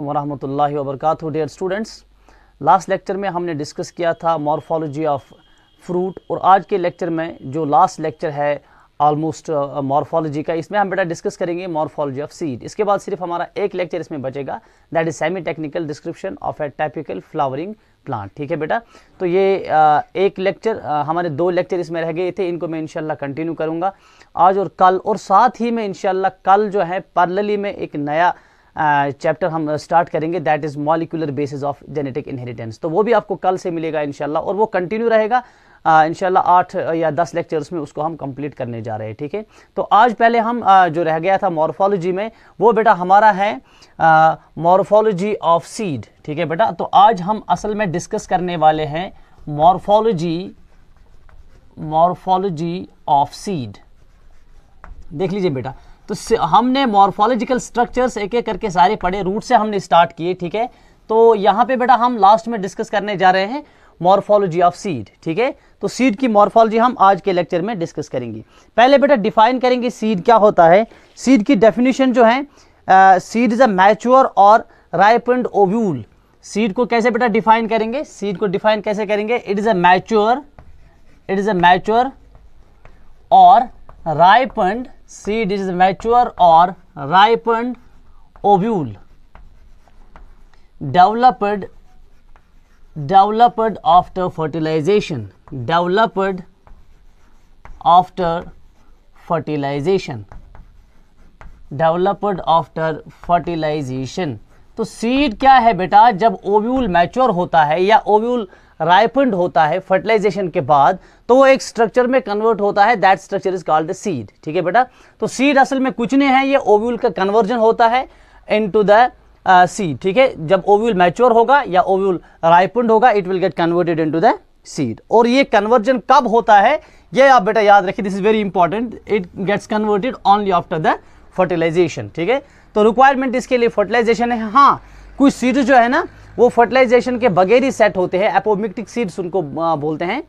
वरहमतुल्लाहि वबरकातुहू। Dear students, last lecture में हमने डिस्कस किया था मॉर्फोलॉजी ऑफ फ्रूट, और आज के लेक्चर में जो लास्ट लेक्चर है ऑलमोस्ट मॉर्फोलॉजी का, इसमें हम बेटा डिस्कस करेंगे मॉर्फोलॉजी ऑफ सीड। इसके बाद सिर्फ हमारा एक लेक्चर इसमें बचेगा, that is semi technical description of A typical flowering plant. ठीक है बेटा, तो ये एक लेक्चर, हमारे दो लेक्चर इसमें रह गए थे, इनको मैं इंशाल्लाह कंटिन्यू करूँगा आज और कल, और साथ ही में इंशाल्लाह कल जो है पैरेलली में एक नया चैप्टर हम स्टार्ट करेंगे, that is molecular basis of genetic inheritance. तो वो भी आपको कल से मिलेगा इंशाल्लाह, और वो कंटिन्यू रहेगा इंशाल्लाह 8 या 10 लेक्चर्स में उसको हम कंप्लीट करने जा रहे हैं। ठीक है, तो आज पहले हम जो रह गया था मॉर्फोलॉजी में, वो बेटा हमारा है मॉर्फोलॉजी ऑफ सीड। ठीक है बेटा, तो आज हम असल में डिस्कस करने वाले हैं मॉर्फोलॉजी ऑफ सीड। देख लीजिए बेटा, तो हमने मॉर्फोलॉजिकल स्ट्रक्चर्स एक एक करके सारे पढ़े, रूट से हमने स्टार्ट किए। ठीक है, तो यहाँ पे बेटा हम लास्ट में डिस्कस करने जा रहे हैं मॉर्फोलॉजी ऑफ सीड। ठीक है, तो सीड की मॉर्फोलॉजी हम आज के लेक्चर में डिस्कस करेंगे। पहले बेटा डिफाइन करेंगे सीड क्या होता है। सीड की डेफिनेशन जो है, सीड इज अ मैच्योर और राइपेंड ओव्यूल। सीड को कैसे बेटा डिफाइन करेंगे, सीड को डिफाइन कैसे करेंगे, इट इज अ मैच्योर और ripened seed is mature or ripened ovule developed after fertilization, तो सीड क्या है बेटा, जब ओव्यूल मैच्योर होता है या ओव्यूल राइपेंड होता है फर्टिलाइजेशन के बाद, तो वो एक स्ट्रक्चर में कन्वर्ट होता है, that structure is called the seed. ठीक है बेटा, तो सीड असल में कुछ नहीं है, ये ओव्यूल का कन्वर्जन होता है इनटू द सीड। ठीक है, जब ओव्यूल मैच्योर होगा या ओव्यूल राइपेंड होगा, it will get converted into the seed. और ये कन्वर्जन कब होता है, ये आप बेटा याद रखिए, this is very important, it gets converted only after the fertilization. ठीक है, तो रिक्वायरमेंट इसके लिए फर्टिलाइजेशन है। हाँ, कुछ सीड जो है ना, वो फर्टिलाइजेशन के बगैर ही सेट होते हैं, एपोमिक्टिक सीड्स उनको बोलते हैं,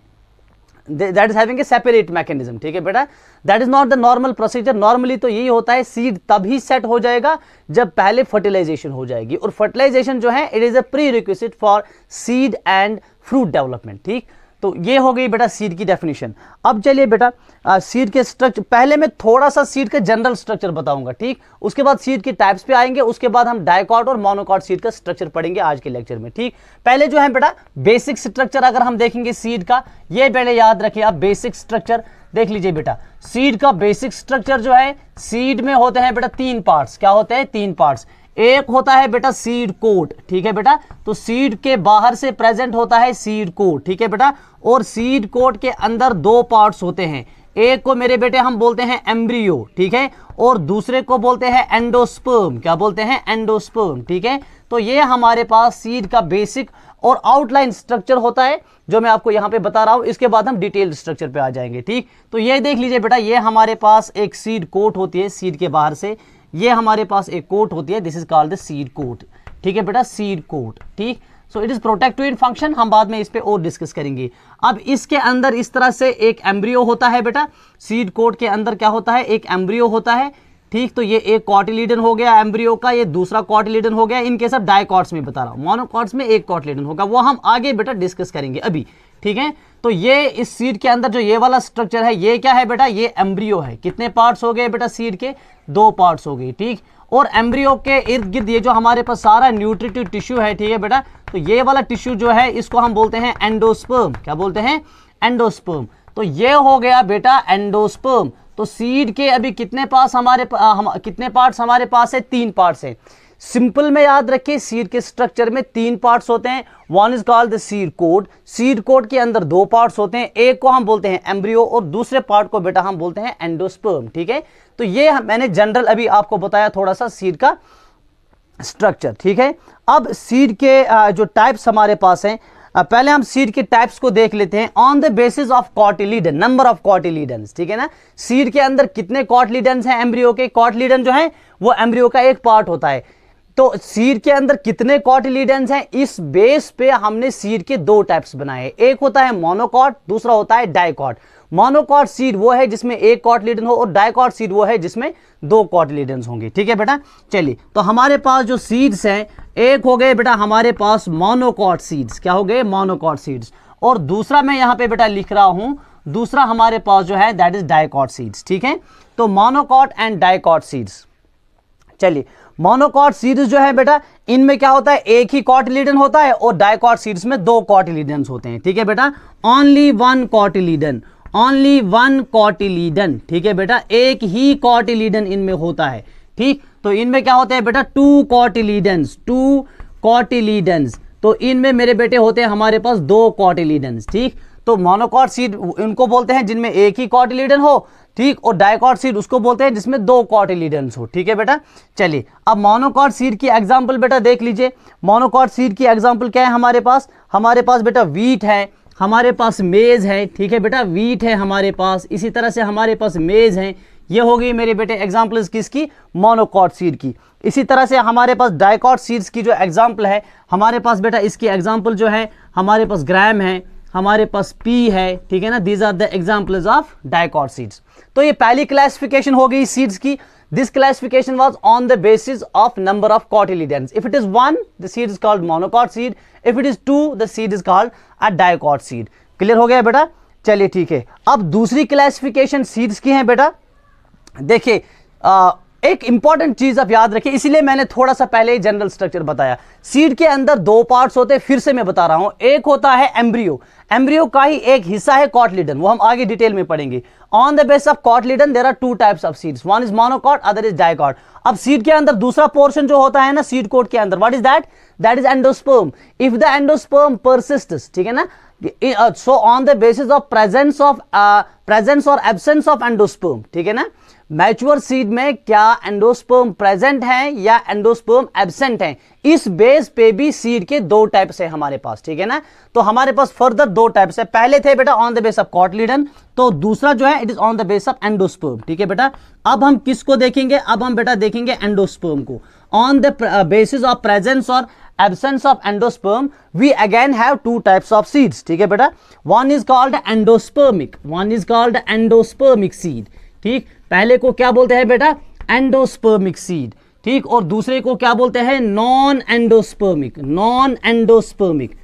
that is having a separate mechanism. ठीक है बेटा, that is not the normal procedure. Normally तो यही होता है, सीड तभी सेट हो जाएगा जब पहले फर्टिलाइजेशन हो जाएगी, और फर्टिलाइजेशन जो है it is a pre requisite for seed and fruit development. ठीक, तो ये हो गई बेटा सीड की डेफिनेशन। अब चलिए बेटा सीड के स्ट्रक्चर, पहले मैं थोड़ा सा सीड का जनरल स्ट्रक्चर बताऊंगा, ठीक, उसके बाद सीड के टाइप्स पे आएंगे, उसके बाद हम डाइकॉट और मोनोकॉट सीड का स्ट्रक्चर पढ़ेंगे आज के लेक्चर में। ठीक, पहले जो है बेटा बेसिक स्ट्रक्चर अगर हम देखेंगे सीड का, ये पहले याद रखिए आप, बेसिक स्ट्रक्चर देख लीजिए बेटा। सीड का बेसिक स्ट्रक्चर जो है, सीड में होते हैं बेटा 3 पार्ट्स। क्या होते हैं? 3 पार्ट्स। एक होता है बेटा सीड कोट। ठीक है बेटा, तो सीड के बाहर से प्रेजेंट होता है सीड कोट। ठीक है बेटा, और सीड कोट के अंदर 2 पार्ट्स होते हैं, एक को मेरे बेटे हम बोलते हैं एम्ब्रियो, ठीक है, और दूसरे को बोलते हैं एंडोस्पर्म। क्या बोलते हैं? एंडोस्पर्म। ठीक है, तो ये हमारे पास सीड का बेसिक और आउटलाइन स्ट्रक्चर होता है, जो मैं आपको यहां पे बता रहा हूं। इसके बाद हम डिटेल्ड स्ट्रक्चर पे आ जाएंगे। ठीक, तो ये देख लीजिए बेटा, ये हमारे पास एक सीड कोट होती है, सीड के बाहर से ये हमारे पास एक कोट होती है, this is called the seed coat. ठीक है बेटा, सीड कोट। ठीक, so it is protective in function, हम बाद में इस पे और डिस्कस करेंगे। अब इसके अंदर इस तरह से एक एम्ब्रियो होता है बेटा, सीड कोट के अंदर क्या होता है? एक एम्ब्रियो होता है। ठीक, तो ये एक कॉटिलीडन हो गया एम्ब्रियो का, ये दूसरा कॉटिलीडन हो गया। इनके सब डाइकॉट्स में बता रहा हूं, मोनोकॉट्स में एक कॉटिलीडन होगा, वो हम आगे बेटा डिस्कस करेंगे अभी। ठीक है, तो ये इस सीड के अंदर जो ये वाला स्ट्रक्चर है, ये क्या है बेटा? ये एम्ब्रियो है। कितने पार्ट्स हो गए बेटा सीड के? 2 पार्ट्स हो गए। ठीक, और एम्ब्रियो के इर्द गिर्द ये जो हमारे पास सारा न्यूट्रिटिव टिश्यू है, ठीक है बेटा, तो ये वाला टिश्यू जो है इसको हम बोलते हैं एंडोस्पर्म। क्या बोलते हैं? एंडोस्पर्म। तो ये हो गया बेटा एंडोस्पर्म। तो सीड के अभी कितने पार्ट्स हमारे पास है? 3 पार्ट्स है। सिंपल में याद रखिए, सीड के स्ट्रक्चर में 3 पार्ट्स होते हैं। One is called the seed coat. Seed coat के अंदर 2 पार्ट्स होते हैं, एक को हम बोलते हैं एम्ब्रियो और दूसरे पार्ट को बेटा हम बोलते हैं एंडोस्पर्म। ठीक है, तो ये मैंने जनरल अभी आपको बताया थोड़ा सा सीड का स्ट्रक्चर। ठीक है, अब सीड के जो टाइप्स हमारे पास हैं, पहले हम सीड के टाइप्स को देख लेते हैं on the basis of cotyledon, number of cotyledons. ठीक है ना, सीड के अंदर कितने कॉटिलीडन्स हैं एम्ब्रियो के? कॉटिलीडन जो है वो एम्ब्रियो का एक पार्ट होता है। तो सीड के अंदर कितने कॉटिलीडन्स हैं, इस बेस पे हमने सीड के 2 टाइप्स बनाए। एक होता है मोनोकॉट, दूसरा होता है डाइकॉट। मोनोकॉट सीड वो है जिसमें एक कॉटिलीडन हो, और डाइकॉट सीड वो है जिसमें दो कॉटिलीडन्स होंगे। ठीक है बेटा, चलिए तो हमारे पास जो सीड्स हैं, एक हो गए बेटा हमारे पास मोनोकॉट सीड्स, क्या हो गए, मोनोकॉट सीड्स, और दूसरा मैं यहां पे बेटा लिख रहा हूं, दूसरा हमारे पास जो है दैट इज डाइकॉट सीड्स। ठीक है, तो मोनोकॉट एंड डाइकॉट सीड्स। चलिए, मोनोकॉट सीड्स जो है बेटा, इनमें क्या होता है, एक ही कॉटिलीडन होता है, और डाइकॉट सीड्स में दो कॉटिलीडन्स होते हैं। ठीक है बेटा, only one cotyledon, only one cotyledon. ठीक है बेटा, एक ही कॉटिलीडन इनमें होता है। ठीक, तो इनमें क्या होते हैं बेटा, टू कॉटिलीडन्स, टू कॉटिलीडन्स। तो इनमें मेरे बेटे होते हैं हमारे पास दो कॉटिलीडन्स। ठीक, तो मोनोकॉट सीड इनको बोलते हैं जिनमें एक ही कॉटिलीडन हो, ठीक, और डाइकॉट सीड उसको बोलते हैं जिसमें दो कॉटिलीडन्स हो। ठीक है बेटा, चलिए अब मोनोकॉट सीड की एग्जांपल बेटा देख लीजिए। मोनोकॉट सीड की एग्जांपल क्या है हमारे पास बेटा वीट है, हमारे पास मेज है। ठीक है बेटा, वीट है हमारे पास, इसी तरह से हमारे पास मेज है। ये हो गई मेरे बेटे एग्जांपल्स किसकी, मोनोकॉट सीड की। इसी तरह से हमारे पास डाइकॉट सीड्स की जो एग्जांपल है, हमारे पास बेटा इसकी एग्जांपल जो है, हमारे पास ग्राम है, हमारे पास पी है। ठीक है ना, these are the examples of dicot seeds. तो ये पहली क्लासिफिकेशन हो गई सीड्स की। This classification was on the basis of number of cotyledons. If it is 1 the seed is called monocot seed, if it is 2 the seed is called a dicot seed. Clear हो गया बेटा, चलिए ठीक है। अब दूसरी classification seeds की है बेटा। देखिए एक इंपॉर्टेंट चीज आप याद रखिए, इसीलिए मैंने थोड़ा सा पहले ही जनरल स्ट्रक्चर बताया। सीड के अंदर दो पार्ट्स होते हैं, फिर से मैं बता रहा हूं। एक होता है एम्ब्रियो, एम्ब्रियो का ही एक हिस्सा है कॉटिलीडन, वो हम आगे डिटेल में पढ़ेंगे। On the base of cotyledon there are two types of seeds, one is monocot, other is dicot. अब सीड के अंदर दूसरा पोर्शन जो होता है ना सीड कोट के अंदर, what is that, that is endosperm. If the endosperm persists, ठीक है ना, so on the basis of presence or absence of endosperm, ठीक है ना, मैच्योर सीड में क्या एंडोस्पर्म प्रेजेंट है या एंडोस्पर्म एब्सेंट है, इस बेस पे भी सीड के दो टाइप्स है हमारे पास। ठीक है ना, तो हमारे पास फर्दर दो टाइप्स है। पहले थे बेटा on the base of cotyledon, तो दूसरा जो है it is on the base of endosperm. ठीक है बेटा, अब हम किसको देखेंगे, अब हम बेटा देखेंगे एंडोस्पर्म को। On the basis of presence और absence of endosperm we again have two types of seeds। ठीक है बेटा, one is called endospermic, one is called endospermic seed। ठीक, पहले को क्या बोलते हैं बेटा, एंडोस्पर्मिक सीड। ठीक, और दूसरे को क्या बोलते हैं, non endospermic, non endospermic,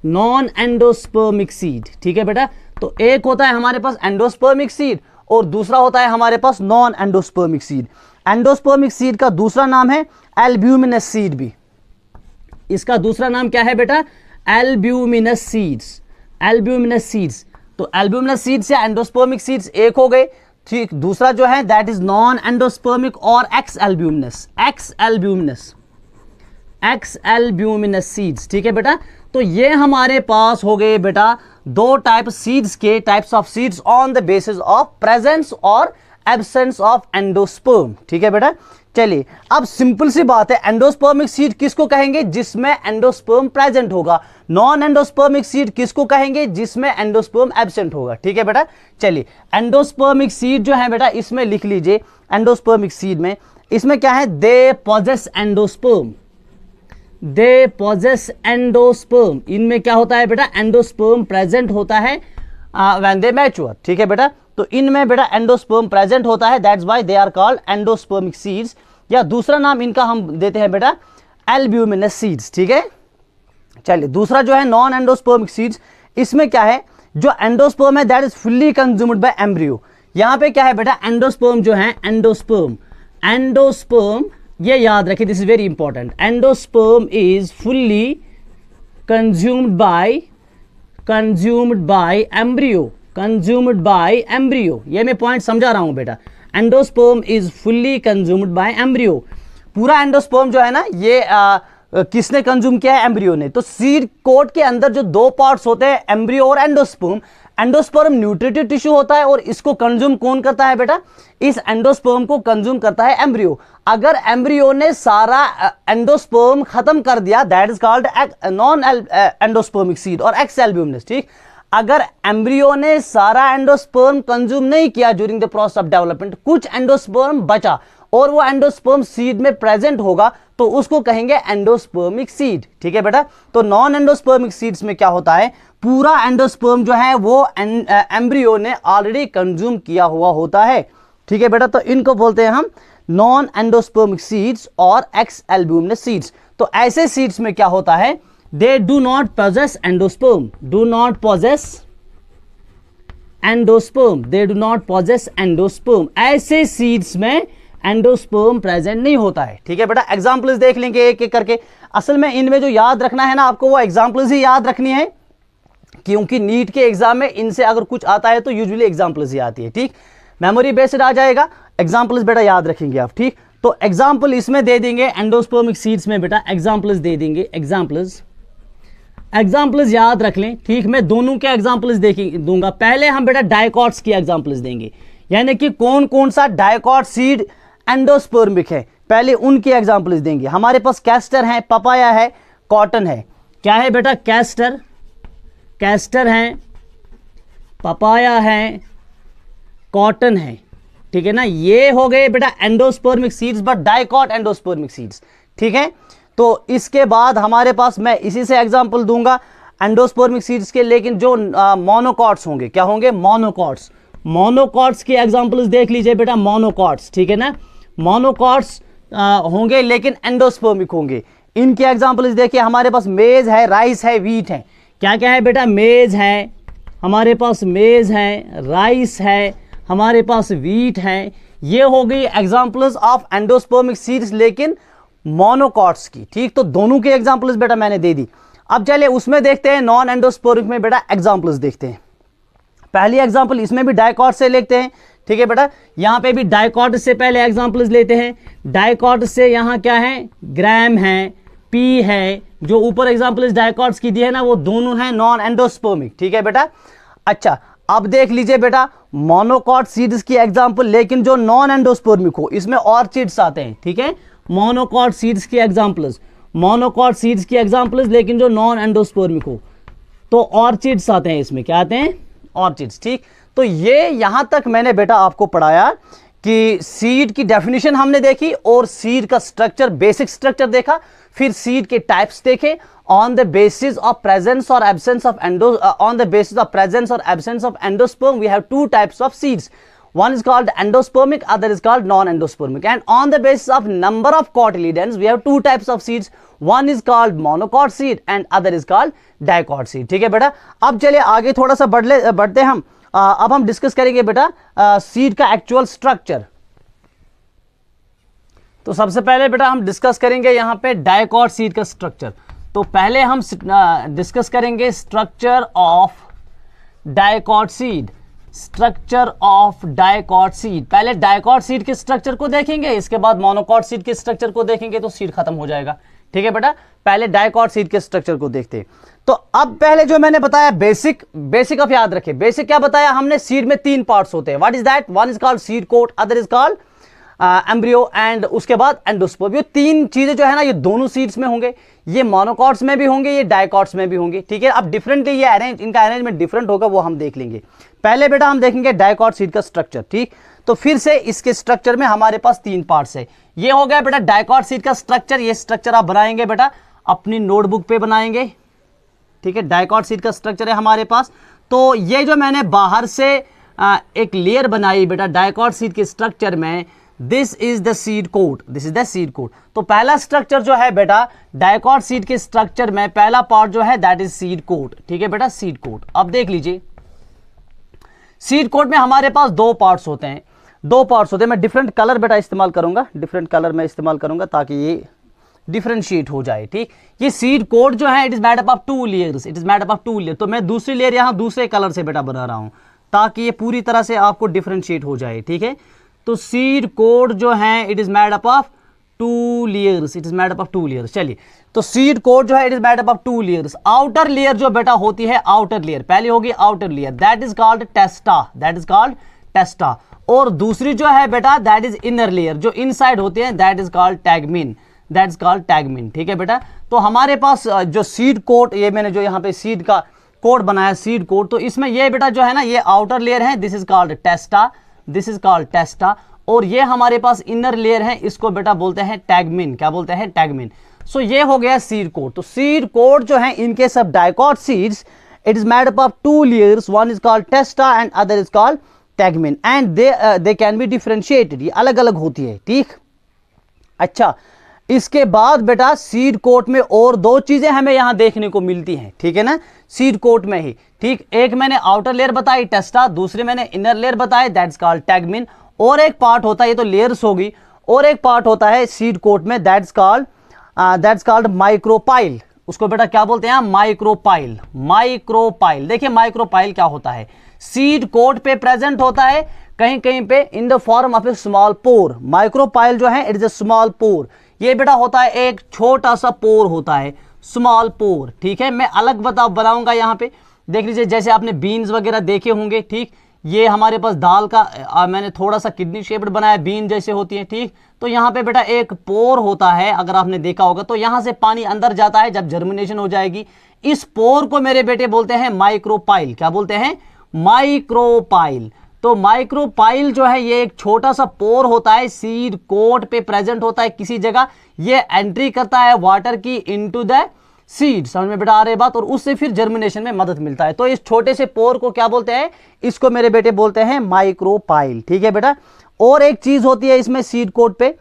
non endospermic seed. ठीक है बेटा, तो एक होता है हमारे पास एंडोस्पर्मिक सीड और दूसरा होता है हमारे पास non endospermic seed. Endospermic seed का दूसरा नाम है एल्ब्यूमिनस सीड भी। इसका दूसरा नाम क्या है बेटा, एल्ब्यूमिनस सीड्स, एल्ब्यूमिनस सीड्स। तो एल्ब्यूमिनस सीड से एंडोस्पर्मिक सीड्स एक हो गए। ठीक, दूसरा जो है दैट इज नॉन एंडोस्पर्मिक और x albuminous, x albuminous, x albuminous seeds. ठीक है बेटा, तो ये हमारे पास हो गए बेटा दो टाइप सीड्स के, types of seeds on the basis of presence और एब्सेंस ऑफ एंडोस्पर्म। ठीक है बेटा, चलिए अब सिंपल सी बात है, एंडोस्पर्मिक सीड किसको कहेंगे, जिसमें एंडोस्पर्म प्रेजेंट होगा। नॉन एंडोस्पर्मिक सीड किसको कहेंगे, जिसमें एंडोस्पर्म एब्सेंट होगा। ठीक है बेटा, चलिए एंडोस्पर्मिक सीड जो है बेटा इसमें लिख लीजिए, एंडोस्पर्मिक सीड में इसमें क्या है, दे पॉजेस एंडोस्पर्म, दे पॉजेस एंडोस्पर्म। इनमें क्या होता है बेटा, एंडोस्पर्म प्रेजेंट होता है व्हेन दे मैच्योर। ठीक है बेटा, तो इनमें बेटा एंडोस्पर्म प्रेजेंट होता है, that's why they are called endospermic seeds, या दूसरा नाम इनका हम देते हैं बेटा एल्ब्यूमिनस सीड्स। ठीक है, चलिए दूसरा जो है नॉन एंडोस्पर्मिक सीड्स, इसमें क्या है, जो एंडोस्पर्म है that is fully consumed by embryo. यहां पे क्या है बेटा, एंडोस्पर्म जो है, एंडोस्पर्म, एंडोस्पर्म ये याद रखिए, this is very important, endosperm is fully consumed by embryo, consumed by embryo. ये मैं पॉइंट समझा रहा हूं बेटा, endosperm is fully consumed by embryo. पूरा एंडोस्पर्म जो है ना ये किसने कंज्यूम किया है, एम्ब्रियो ने। तो सीड कोट के अंदर जो दो पार्ट्स होते हैं, एम्ब्रियो और एंडोस्पर्म, एंडोस्पर्म न्यूट्रिटिव टिश्यू होता है और इसको कंज्यूम कौन करता है बेटा, इस एंडोस्पर्म को कंज्यूम करता है एम्ब्रियो। अगर एम्ब्रियो ने सारा एंडोस्पर्म खत्म कर दिया, that is called non endospermic seed और एक्स एल्ब्यूमिनस। ठीक, अगर एम्ब्रियो ने सारा एंडोस्पर्म कंज्यूम नहीं किया during the process of development, कुछ एंडोस्पर्म बचा और वो एंडोस्पर्म सीड में प्रेजेंट होगा तो उसको कहेंगे एंडोस्पर्मिक सीड। ठीक है बेटा, तो नॉन एंडोस्पर्मिक सीड्स में क्या होता है, पूरा एंडोस्पर्म जो है वो एम्ब्रियो ने ऑलरेडी कंज्यूम किया हुआ होता है। ठीक है बेटा, तो इनको बोलते हैं हम नॉन एंडोस्पर्मिक सीड्स और एक्स एल्ब्यूमिनस सीड्स। तो ऐसे सीड्स में क्या होता है, they do not possess endosperm, do not possess endosperm, they do not possess endosperm. ऐसे सीड्स में एंडोस्पर्म प्रेजेंट नहीं होता है। ठीक है बेटा, एग्जांपल्स देख लेंगे एक एक करके। असल में इनमें जो याद रखना है ना आपको, वो एग्जांपल्स ही याद रखनी है, क्योंकि नीट के एग्जाम में इनसे अगर कुछ आता है तो यूजुअली एग्जांपल्स ही आती है। ठीक, मेमोरी बेस्ड आ जाएगा, एग्जांपल्स बेटा याद रखेंगे आप। ठीक, तो एग्जांपल इसमें दे देंगे एंडोस्पर्मिक सीड्स में बेटा, एग्जांपल्स दे देंगे, एग्जाम्पल्स याद रख लें। ठीक, मैं दोनों के एग्जाम्पल्स दूंगा। पहले हम बेटा डाइकॉट्स की एग्जाम्पल्स देंगे, यानी कि कौन कौन सा डाइकॉट सीड एंडोस्पर्मिक है, पहले उनकी एग्जाम्पल्स देंगे। हमारे पास कैस्टर है, पपाया है, कॉटन है। क्या है बेटा, कैस्टर है, पपाया है, कॉटन है। ठीक है ना, ये हो गए बेटा endospermic seeds, but dicot endospermic seeds. ठीक है, तो इसके बाद हमारे पास मैं इसी से एग्जांपल दूंगा एंडोस्पर्मिक सीड्स के, लेकिन जो मोनोकॉट्स होंगे, क्या होंगे, मोनोकॉट्स। मोनोकॉट्स के एग्जांपल्स देख लीजिए बेटा, मोनोकॉट्स। ठीक है ना, मोनोकॉट्स होंगे लेकिन एंडोस्पर्मिक होंगे। इनके एग्जांपल्स देखिए, हमारे पास मेज है, राइस है, व्हीट है। क्या क्या है बेटा, मेज है, हमारे पास मेज है, राइस है, हमारे पास व्हीट है। ये हो गई एग्जांपल्स ऑफ एंडोस्पर्मिक सीड्स लेकिन मोनोकॉट्स की। ठीक, तो दोनों के एग्जांपल्स बेटा मैंने दे दी। अब चलिए उसमें देखते हैं नॉन एंडोस्पर्मिक में बेटा एग्जांपल्स देखते हैं। पहली एग्जांपल इसमें भी डाइकॉट से लेते हैं। ठीक है बेटा, यहां पे भी डाइकॉट से पहले एग्जांपल्स लेते हैं। डाइकॉट से यहां क्या है, ग्राम है, पी है। जो ऊपर एग्जांपल्स डाइकॉट्स की दी है ना, वो दोनों हैं नॉन एंडोस्पर्मिक। ठीक है बेटा, अच्छा अब देख लीजिए बेटा मोनोकॉट सीड्स की एग्जांपल, लेकिन जो नॉन एंडोस्पर्मिक हो, इसमें ऑर्चिड्स आते हैं। ठीक है, मोनोकॉट सीड्स की एग्जांपल्स, मोनोकॉट सीड्स की एग्जांपल्स, लेकिन जो नॉन एंडोस्पर्मिक हो, तो ऑर्चिड्स आते हैं। इसमें क्या आते हैं, ऑर्चिड्स। ठीक, तो ये यहां तक मैंने बेटा आपको पढ़ाया कि सीड की डेफिनेशन हमने देखी और सीड का स्ट्रक्चर, बेसिक स्ट्रक्चर देखा, फिर सीड के टाइप्स देखे on the basis of presence or absence of endosperm. We have two types of seeds. One is called endospermic, other is called non-endospermic. And on the basis of number of cotyledons, we have two types of seeds. One is called monocot seed and other is called dicot seed. ठीक है बेटा, अब चलिए आगे थोड़ा सा बढ़ते हम। अब हम डिस्कस करेंगे बेटा सीड का एक्चुअल स्ट्रक्चर। तो सबसे पहले बेटा हम डिस्कस करेंगे यहाँ पे डाइकॉट सीड का स्ट्रक्चर। तो पहले हम डिस्कस करेंगे structure of dicot seed. Structure of dicot seed, पहले डाइकॉट सीड के स्ट्रक्चर को देखेंगे, इसके बाद मोनोकॉट सीड के स्ट्रक्चर को देखेंगे, तो सीड खत्म हो जाएगा। ठीक है बेटा, पहले डाइकॉट सीड के स्ट्रक्चर को देखते हैं। तो अब पहले जो मैंने बताया बेसिक आप याद रखें। बेसिक क्या बताया हमने, सीड में तीन पार्ट्स होते हैं। What is that, one is called seed coat, other is called embryo and उसके बाद एंडोस्पर्म। ये तीन चीजें जो है ना, ये दोनों सीड्स में होंगे, ये मोनोकॉट्स में भी होंगे, ये डाइकॉट्स में भी होंगे। ठीक है, अब डिफरेंटली ये इनका अरेंजमेंट डिफरेंट होगा, वो हम देख लेंगे। पहले बेटा हम देखेंगे डाइकॉट सीड का स्ट्रक्चर। ठीक, तो फिर से इसके स्ट्रक्चर में हमारे पास तीन पार्ट्स है। ये हो गया बेटा डाइकॉट सीड का स्ट्रक्चर। ये स्ट्रक्चर आप बनाएंगे बेटा अपनी नोटबुक पे बनाएंगे। ठीक है, डाइकॉट सीड का स्ट्रक्चर है हमारे पास। तो ये जो मैंने बाहर से एक लेयर बनाई बेटा डाइकॉट सीड के स्ट्रक्चर में, this is the seed coat, this is the seed coat. तो पहला स्ट्रक्चर जो है बेटा डाइकॉट सीड के स्ट्रक्चर में पहला पार्ट जो है दैट इज सीड कोट। ठीक है बेटा, सीड कोट। अब देख लीजिए सीड कोट में हमारे पास दो पार्ट्स होते हैं, मैं डिफरेंट कलर बेटा इस्तेमाल करूंगा, डिफरेंट कलर में इस्तेमाल करूंगा ताकि ये डिफरेंशिएट हो जाए। ठीक, ये सीड कोट जो है it is made up of two layers, it is made up of two layer. तो मैं दूसरी लेयर यहां दूसरे कलर से बेटा बना रहा हूं ताकि ये पूरी तरह से आपको डिफरेंशिएट हो जाए। ठीक है, तो सीड कोट जो है it is made up of two layers, it is made up of two layers. चलिए, तो सीड कोट जो है it is made up of two layers. Outer layer जो बेटा होती है, आउटर लेयर पहले होगी outer layer, that is called testa, that is called testa. और दूसरी जो है बेटा दैट इज इनर लेयर, जो इनसाइड होती है that is called tegmen, that is called टैगमिन। ठीक है बेटा, तो हमारे पास जो सीड कोट, ये मैंने जो यहाँ पे सीड का कोट बनाया सीड कोट, तो इसमें ये बेटा जो है ना ये आउटर लेयर है, this is called testa, this is called testa. और ये हमारे पास इनर लेयर है, इसको बेटा बोलते हैं टैगमिन। क्या बोलते हैं? टैगमिन। सो ये हो गया सीड कोट। तो सीड कोट जो है इन case of dicot seeds it is made up of 2 layers, one is called testa and other is called tegmen and they can be differentiated। ये अलग अलग होती है, ठीक। अच्छा, इसके बाद बेटा सीड कोट में और 2 चीजें हमें यहां देखने को मिलती हैं, ठीक है ना, सीड कोट में ही, ठीक। एक मैंने आउटर लेयर बताई टेस्टा, दूसरी मैंने इनर लेयर बताई दैट्स कॉल्ड टैगमिन, और एक पार्ट होता है, ये तो लेयर्स होगी, और एक पार्ट होता है सीड कोट में दैट्स कॉल्ड माइक्रोपाइल। उसको बेटा क्या बोलते हैं? माइक्रोपाइल। माइक्रोपाइल, देखिए माइक्रोपाइल क्या होता है, सीड कोट पे प्रेजेंट होता है, कहीं कहीं पे in the form of a small pore. Micropyle जो है it is a small pore, ये बेटा होता है एक छोटा सा पोर होता है, स्मॉल पोर, ठीक है। मैं अलग बनाऊंगा यहाँ पे, देख लीजिए जैसे आपने बीन्स वगैरह देखे होंगे, ठीक। ये हमारे पास दाल का मैंने थोड़ा सा किडनी शेप्ड बनाया, बीन जैसे होती है, ठीक। तो यहाँ पे बेटा एक पोर होता है, अगर आपने देखा होगा, तो यहाँ से पानी अंदर जाता है जब जर्मिनेशन हो जाएगी। इस पोर को मेरे बेटे बोलते हैं माइक्रोपाइल। क्या बोलते हैं? माइक्रोपाइल। तो माइक्रोपाइल जो है ये एक छोटा सा पोर होता है, सीड कोट पे प्रेजेंट होता है किसी जगह, ये एंट्री करता है वाटर की इनटू द सीड। समझ में बेटा आ रही बात? और उससे फिर जर्मिनेशन में मदद मिलता है। तो इस छोटे से पोर को क्या बोलते हैं? इसको मेरे बेटे बोलते हैं माइक्रोपाइल, ठीक है बेटा। और एक चीज होती है इसमें सीड कोट पे,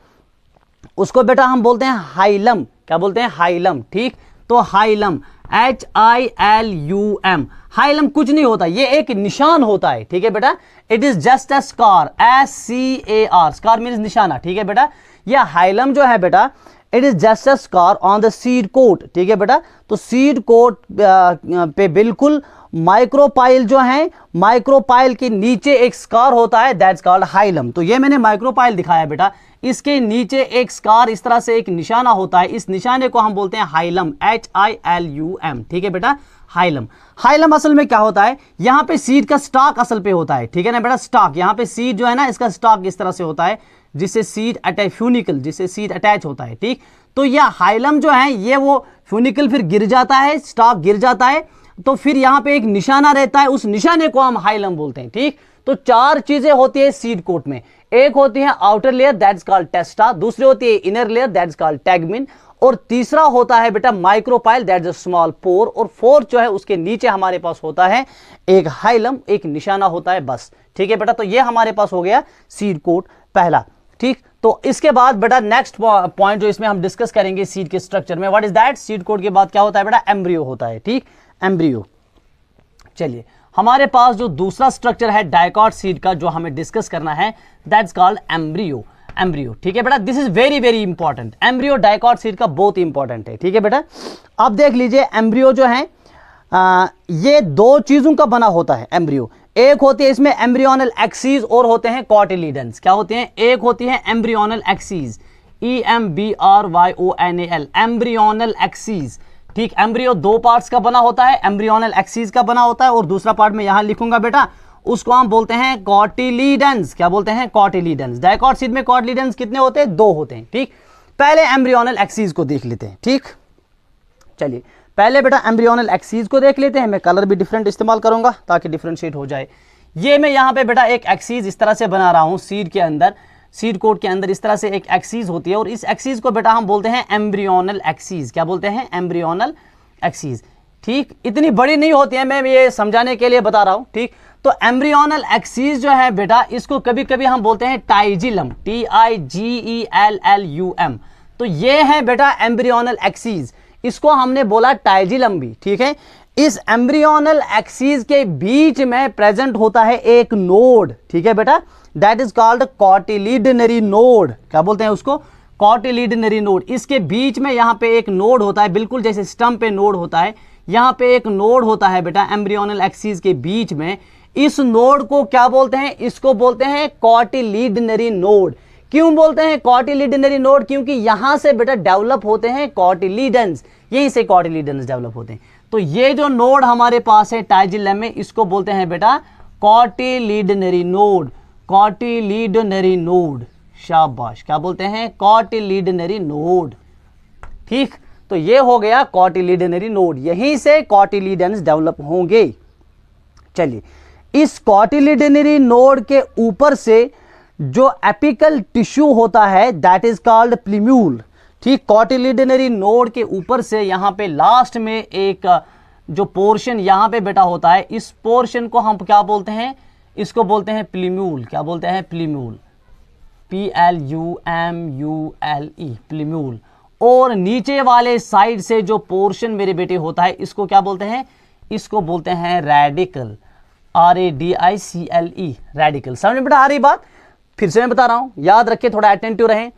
उसको बेटा हम बोलते हैं हाइलम। क्या बोलते हैं? हाइलम, ठीक। तो हाइलम HILUM, हाइलम कुछ नहीं होता, ये एक निशान होता है, ठीक है बेटा। It is just a scar, SCAR, scar means निशाना, ठीक है बेटा। यह हाइलम जो है बेटा it is just a scar on the seed coat, ठीक है बेटा। तो सीड कोट पे बिल्कुल माइक्रोपाइल जो है, माइक्रोपाइल के नीचे एक स्कार होता है दैट्स कॉल्ड हाइलम। तो ये मैंने माइक्रोपाइल दिखाया बेटा, इसके नीचे एक स्कार इस तरह से एक निशाना होता है, इस निशाने को हम बोलते हैं हाइलम, HILUM, ठीक है बेटा। हाइलम, हाइलम असल में क्या होता है, यहां पे सीड का स्टॉक असल पे होता है, ठीक है ना बेटा। स्टॉक, यहां पे सीड जो है ना इसका स्टॉक इस तरह से होता है जिससे सीड अटैच, फ्यूनिकल जिससे सीड अटैच होता है, ठीक। तो यह हाइलम जो है ये वो फ्यूनिकल फिर गिर जाता है, स्टॉक गिर जाता है, तो फिर यहां पे एक निशाना रहता है, उस निशाने को हम हाइलम बोलते हैं, ठीक। तो 4 चीजें होती है सीड कोट में, एक होती है आउटर लेयर दैट्स कॉल्ड टेस्टा, दूसरी होती है इनर लेयर दैट्स कॉल्ड टैगमिन, और तीसरा होता है बेटा माइक्रोपाइल दैट्स अ स्मॉल पोर, और फोर्थ जो है उसके नीचे हमारे पास होता है एक हाइलम, एक निशाना होता है, बस, ठीक है बेटा। तो ये हमारे पास हो गया सीड कोट पहला, ठीक। तो इसके बाद बेटा नेक्स्ट पॉइंट जो इसमें हम डिस्कस करेंगे सीड के स्ट्रक्चर में, what is that, seed coat के बाद क्या होता है बेटा? एम्ब्रियो होता है, ठीक, एम्ब्रियो। चलिए हमारे पास जो दूसरा स्ट्रक्चर है डाइकॉट सीड का जो हमें डिस्कस करना है दैट्स कॉल्ड एम्ब्रियो। एम्ब्रियो, ठीक है बेटा, this is very very important. Embryo dicot seed का बहुत इंपॉर्टेंट है, ठीक है बेटा। अब देख लीजिए एम्ब्रियो जो है ये 2 चीजों का बना होता है एम्ब्रियो। एक होती है इसमें एम्ब्रियोनल एक्सीज और होते हैं कॉटिलीडन्स। क्या होते हैं? एक होती है embryonal axis, EMBRYONAL, embryonal axis, ठीक। एम्ब्रियो 2 पार्ट्स का बना होता है, एम्ब्रियोनल एक्सीज का बना होता है, और दूसरा पार्ट में यहां लिखूंगा बेटा, उसको हम बोलते हैं कॉटिलीडन्स। क्या बोलते हैं? कॉटिलीडन्स। डाइकॉट सीड में कॉटिलीडन्स कितने होते हैं? 2 होते हैं, ठीक। पहले एम्ब्रियोनल एक्सीज को देख लेते हैं, ठीक। चलिए पहले बेटा एम्ब्रियोनल एक्सीज को देख लेते हैं, मैं कलर भी डिफरेंट इस्तेमाल करूंगा ताकि डिफरेंशिएट हो जाए। ये मैं यहाँ पे बेटा एक एक्सीज इस तरह से बना रहा हूँ सीड के अंदर, सीड कोट के अंदर इस तरह से एक एक्सीज होती है, और इस एक्सीज को बेटा हम बोलते हैं एम्ब्रियोनल एक्सीज। क्या बोलते हैं? एम्ब्रियोनल एक्सीज, ठीक। इतनी बड़ी नहीं होती है, मैं ये समझाने के लिए बता रहा हूँ, ठीक। तो एम्ब्रियोनल एक्सीज जो है बेटा इसको कभी कभी हम बोलते हैं टाइजिलम, TIGELLUM। तो ये है बेटा एम्ब्रियोनल एक्सीज, इसको हमने बोला टाइजिलम भी, ठीक है। इस एम्ब्रियोनल एक्सीज के बीच में प्रेजेंट होता है एक नोड, ठीक है बेटा, दैट इज कॉल्ड कॉटिलीडनरी नोड। क्या बोलते हैं उसको? कॉटिलीडनरी नोड। इसके बीच में यहां पे एक नोड होता है, बिल्कुल जैसे स्टम्प पे नोड होता है, यहां पे एक नोड होता है बेटा एम्ब्रियोनल एक्सीज के बीच में। इस नोड को क्या बोलते हैं? इसको बोलते हैं कॉटिलीडनरी नोड। क्यों बोलते हैं कॉटिलीडनरी नोड? क्योंकि यहां से बेटा डेवलप होते हैं कॉटिलीडन्स, यहीं से कॉटिलीडन्स डेवलप होते हैं। तो ये जो नोड हमारे पास है टाइजिलम में, इसको बोलते हैं बेटा कॉटिलीडनरी नोड। कॉटिलीडनरी नोड, शाबाश। क्या बोलते हैं? कॉटिलीडनरी नोड, ठीक। तो ये हो गया कॉटिलीडनरी नोड, यहीं से कॉटिलीडन्स डेवलप होंगे। चलिए इस कॉटिलीडनरी नोड के ऊपर से जो एपिकल टिश्यू होता है दैट इज कॉल्ड प्लीम्यूल। ठीक, कॉटिलिडनरी नोड के ऊपर से यहां पे लास्ट में एक जो पोर्शन यहां पे बेटा होता है, इस पोर्शन को हम क्या बोलते हैं, इसको बोलते हैं प्लीम्यूल। क्या बोलते हैं? प्लीम्यूल, PLUMULE, प्लीम्यूल। और नीचे वाले साइड से जो पोर्शन मेरे बेटे होता है इसको क्या बोलते हैं? इसको बोलते हैं रेडिकल, RADICLE, रेडिकल। समझ में बेटा आ रही बात? फिर से मैं बता रहा हूं, याद रखें, थोड़ा अटेंटिव रहें।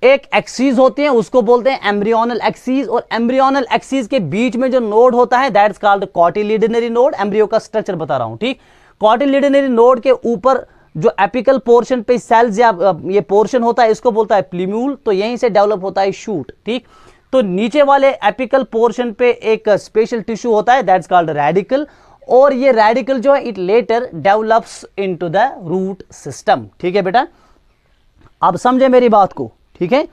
एक एक्सीज होती है उसको बोलते हैं एम्ब्रियोनल एक्सीज, और एम्ब्रियोनल एक्सीज के बीच में जो नोड होता है दैट्स कॉल्ड कॉटिलिडनरी नोड। एम्ब्रियो का स्ट्रक्चर बता रहा हूं। ठीक, कॉटिलिडनरी नोड के ऊपर जो एपिकल पोर्शन पे सेल्स या ये पोर्शन होता है इसको बोलता है प्लीम्यूल। तो यहीं से डेवलप होता है शूट। ठीक, तो नीचे वाले एपिकल पोर्शन पे एक स्पेशल टिश्यू होता है दैट्स कॉल्ड रेडिकल, और ये रेडिकल जो है it later develops into the root system. ठीक है बेटा, अब समझे मेरी बात को? ठीक है,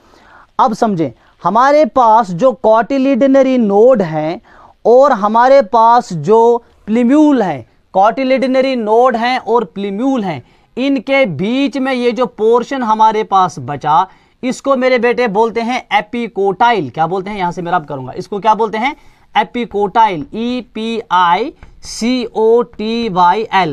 अब समझें, हमारे पास जो कॉटिलिडनरी नोड हैं और हमारे पास जो प्लीम्यूल हैं, कॉटिलिडनरी नोड हैं और प्लीम्यूल हैं, इनके बीच में ये जो पोर्शन हमारे पास बचा इसको मेरे बेटे बोलते हैं एपिकोटाइल। क्या बोलते हैं? यहां से मैं रब करूंगा, इसको क्या बोलते हैं? Epicotyl, EPICOTYL।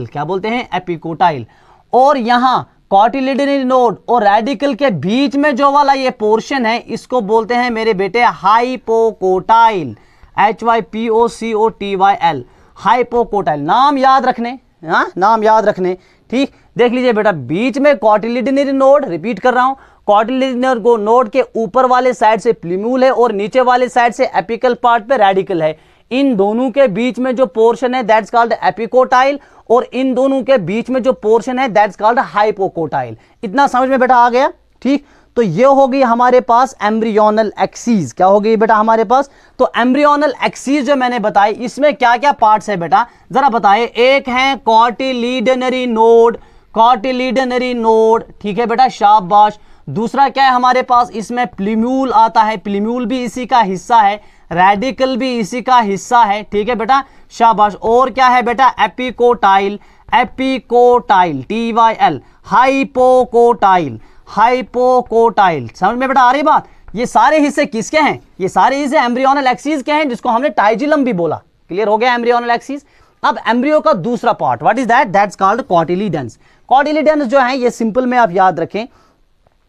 क्या बोलते हैं? एपिकोटाइल। और यहां कॉटिलिडनरी नोड और रेडिकल के बीच में जो वाला ये पोर्शन है इसको बोलते हैं मेरे बेटे हाइपोकोटाइल, HYPOCOTYL, हाइपोकोटाइल। नाम याद रखने, हाँ नाम याद रखने। ठीक, देख लीजिए बेटा, बीच में कॉटिलिडनरी नोड, रिपीट कर रहा हूं, कॉटिलिडनरी नोड के ऊपर वाले साइड से प्लीम्यूल है और नीचे वाले साइड से एपिकल पार्ट पे रेडिकल है। इन दोनों के बीच में जो पोर्शन है दैट्स कॉल्ड एपिकोटाइल, और इन दोनों के बीच में जो पोर्शन है दैट्स कॉल्ड हाइपोकोटाइल। इतना समझ में बेटा आ गया? ठीक, तो ये होगी हमारे पास एम्ब्रियोनल एक्सीज। क्या होगी बेटा हमारे पास? तो एम्ब्रियोनल एक्सीज जो मैंने बताई इसमें क्या क्या पार्ट्स है बेटा जरा बताए। एक है कॉटिलिडनरी नोड, कॉटिलिडनरी नोड। ठीक है बेटा, शाबाश। दूसरा क्या है हमारे पास? इसमें प्लीम्यूल आता है, प्लीम्यूल भी इसी का हिस्सा है, रेडिकल भी इसी का हिस्सा है। ठीक है बेटा, शाबाश। और क्या है बेटा? Epicotyl, epicotyl, TYL, hypocotyl, hypocotyl. समझ में बेटा आ रही बात? ये सारे हिस्से किसके हैं? ये सारे हिस्से एम्ब्रियोनल एक्सीज के हैं, जिसको हमने टाइजिलम भी बोला। क्लियर हो गया एम्ब्रियोनल एक्सीज? अब एम्ब्रियो का दूसरा part, what is that? That's called cotyledons. Cotyledons जो है ये सिंपल में आप याद रखें,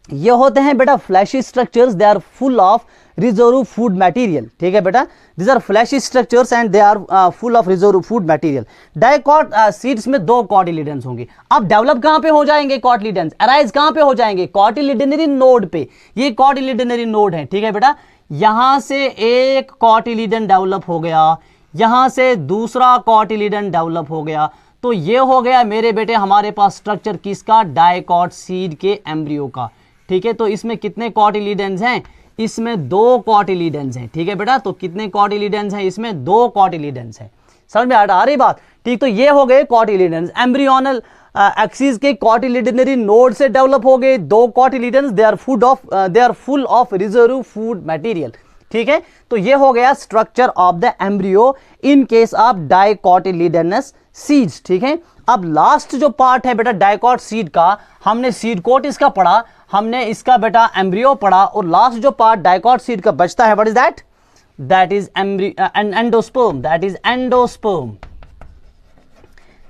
ये होते हैं बेटा fleshy structures, they are full of reserve food material. ठीक है बेटा, these are fleshy structures and they are full of reserve food material. Dicot seeds में दो कॉटिलिडन्स होंगे। अब डेवलप कहां पे हो जाएंगे कॉटिलिडन्स? अराइज कहां पे हो जाएंगे? कॉटिलिडनरी नोड पे। ये कॉटिलिडनरी नोड है। ठीक है बेटा, यहां से एक कॉटिलिडन डेवलप हो गया, यहां से दूसरा कॉटिलिडन डेवलप हो गया। तो ये हो गया मेरे बेटे हमारे पास स्ट्रक्चर किसका? डाइकॉट सीड के एम्ब्रियो का। ठीक है, तो इसमें कितने कॉटिलिडन्स हैं? इसमें दो कॉटिलिडन्स हैं। ठीक है बेटा, तो कितने कॉटिलिडन्स हैं? इसमें दो कॉटिलिडन्स हैं। समझ में आ रही बात? ठीक, तो ये हो गए कॉटिलिडन्स। एम्ब्रियोनल एक्सिस के कॉटिलिडनरी नोड से डेवलप हो गए दो cotyledons, they are full of reserve food material. ठीक है, तो ये हो गया structure of the embryo in case of dicotyledonous seeds. ठीक है, अब लास्ट जो पार्ट है बेटा डाइकॉट सीड का, हमने सीड कोट इसका पढ़ा, हमने इसका बेटा एम्ब्रियो पढ़ा, और लास्ट जो पार्ट डाइकॉट सीड का बचता है, what is that? That is endosperm, that is endosperm.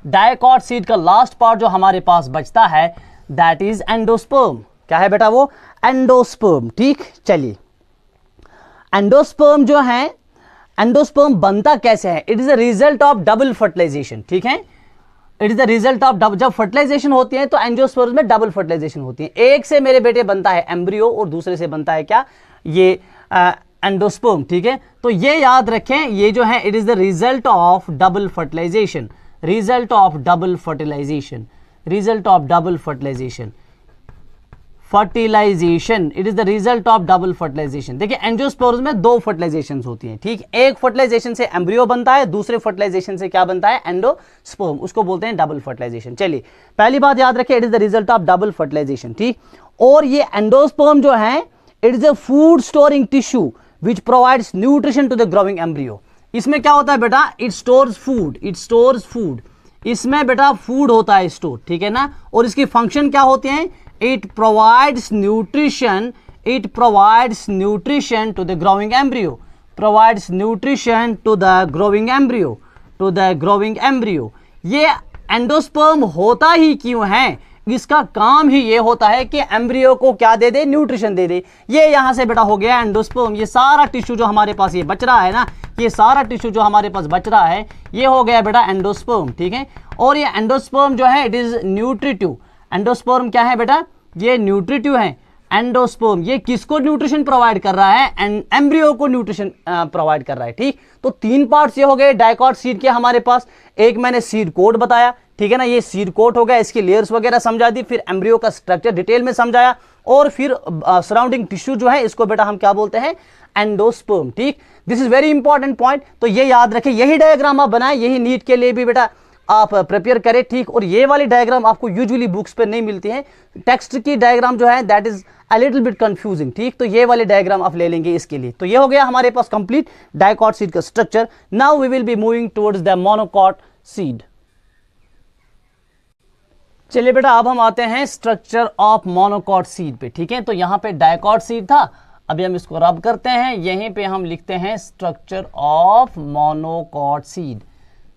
Dicot seed का लास्ट पार्ट जो हमारे पास बचता है दैट इज एंडोस्पर्म। क्या है बेटा? वो एंडोस्पर्म। ठीक, चलिए, एंडोस्पर्म जो है, एंडोस्पर्म बनता कैसे है? It is a result of double fertilization. ठीक है, it is the result of जब फर्टिलाइजेशन होती है तो एंजियोस्पर्म में डबल फर्टिलाइजेशन होती है। एक से मेरे बेटे बनता है एम्ब्रियो और दूसरे से बनता है क्या? ये एंडोस्पर्म। ठीक है, तो ये याद रखें, ये जो है it is the result of double fertilization, result of double fertilization, result of double fertilization, fertilization, it is the result of double fertilization. देखिए एंजियोस्पर्म्स में दो फर्टिलाइजेशन होती हैं। ठीक, एक फर्टिलाइजेशन से एम्ब्रियो बनता है, दूसरे फर्टिलाइजेशन से क्या बनता है? एंडोस्पर्म। उसको बोलते हैं डबल फर्टिलाइजेशन। चलिए, पहली बात याद रखिए, it is the result of double fertilization. ठीक, और ये एंडोस्पर्म जो है it is a food storing tissue which provides nutrition to the growing embryo. इसमें क्या होता है बेटा? It stores food, it stores food. इसमें बेटा फूड होता है स्टोर। ठीक है ना, और इसकी फंक्शन क्या होते हैं? it provides nutrition to the growing embryo, provides nutrition to the growing embryo. ये एंडोस्पर्म होता ही क्यों है, इसका काम ही ये होता है कि एम्ब्रियो को क्या दे दे, न्यूट्रिशन दे दे। ये यहां से बेटा हो गया एंडोस्पर्म, ये सारा टिश्यू जो हमारे पास ये बच रहा है ना, ये सारा टिश्यू जो हमारे पास बच रहा है ये हो गया बेटा एंडोस्पर्म, ठीक है। और ये एंडोस्पर्म जो है इट इज न्यूट्रिटिव, एंडोस्पर्म क्या है बेटा, ये न्यूट्रिटिव है। एंडोस्पर्म ये किसको न्यूट्रिशन प्रोवाइड कर रहा है, एम्ब्रियो को न्यूट्रिशन प्रोवाइड कर रहा है, ठीक। तो 3 पार्ट्स ये हो गए डाइकॉट सीड के हमारे पास। एक मैंने सीड कोट बताया, ठीक है ना, ये सीड कोट हो गया, इसकी लेयर्स वगैरह समझा दी, फिर एम्ब्रियो का स्ट्रक्चर डिटेल में समझाया, और फिर सराउंडिंग टिश्यू जो है इसको बेटा हम क्या बोलते हैं, एंडोस्पर्म, ठीक। This is very important point, तो ये याद रखें, यही डायग्राम आप बनाएं, यही नीट के लिए भी बेटा आप प्रिपेयर करें, ठीक। और ये वाली डायग्राम आपको यूजुअली बुक्स पे नहीं मिलती है, टेक्स्ट की डायग्राम जो है that is a little bit confusing, ठीक। तो ये वाले डायग्राम आप ले लेंगे इसके लिए। तो ये हो गया हमारे पास कंप्लीट डाइकॉट सीड का structure. Now we will be moving towards the monocot seed. चलिए बेटा अब हम आते हैं स्ट्रक्चर ऑफ मोनोकॉट सीड पे, ठीक है। तो यहाँ पे डाइकॉट सीड था, अभी हम इसको रब करते हैं, यहीं पे हम लिखते हैं structure of monocot seed,